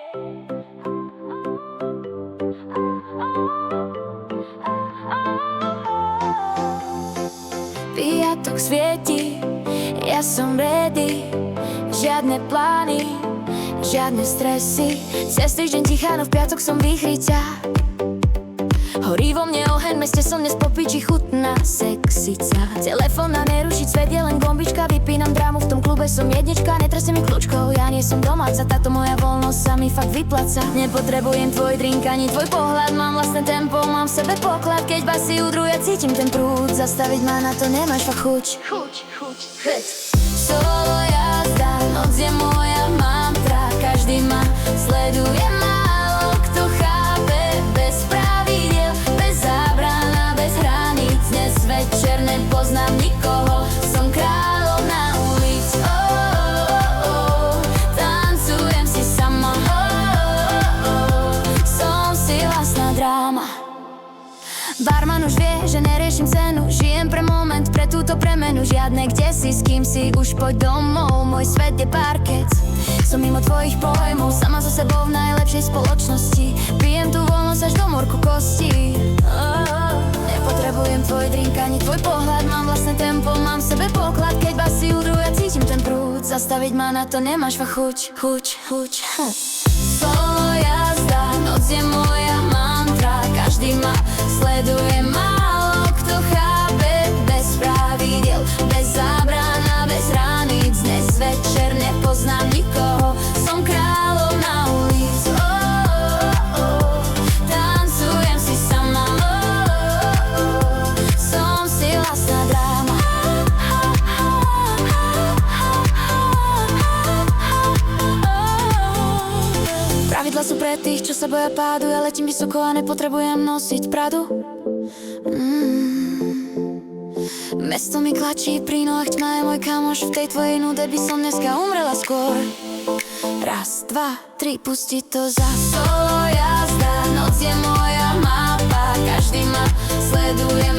Piatok svieti, ja som ready. Žiadne plány, žiadne stresy. Cez týždeň tichá, no v piatok som výchriťa. Horí vo mne oheň, v meste som dnes po piči, chutná sexica. Telefón na nerušiť, svet je len gombička. Vypínam drámu, v tom klube som jednička. Netrasie mi kľúčkou, ja nie som domáca. Táto moja voľnosť sa mi fakt vypláca. Nepotrebujem tvoj drink ani tvoj pohľad. Mám vlastné tempo, mám v sebe poklad. Keď basy udruje, cítim ten prúd. Zastaviť ma na to nemáš fakt chuť. Solo jazda, noc je moja mantra. Každý ma sleduje, málo kto chápe. Bez pravidiel, bez zábran a bez hraníc. Dnes večer nepoznám nikoho, som kráľom na ulic. Tancujem si sama, som si vlastná dráma. Barman už vie, že neriešim cenu. Žijem pre moment, pre túto premenu. Žiadne kdesi, s kým si, už poď domov. Môj svet je parket, som mimo tvojich pojmov. Sama so sebou v najlepšej spoločnosti. Pijem tú voľnosť až do morku kosti. Nepotrebujem tvoj drink ani tvoj pohľad. Mám vlastné tempo, mám v sebe poklad. Keď basy udrú, ja cítim ten prúd. Zastaviť ma na to nemáš fakt chuť. Solo jazda, noc je moja mantra. Každý ma sleduje, málo kto chápe. Bez pravidiel, bez zábran a bez hraníc. Dnes večer nepoznám nikoho, som kráľom na ulic. Tancujem si sama, som si vlastná dráma. Pravidla sú pre tých, čo sa boja pádu. Ja letím vysoko a nepotrebujem nosiť Pradu. Mesto mi klačí pri nohách, tma je môj kamoš. V tej tvojej nude by som dneska umrela skôr. Raz, dva, tri, pusti to za. Solo jazda, noc je moja mapa. Každý ma sleduje,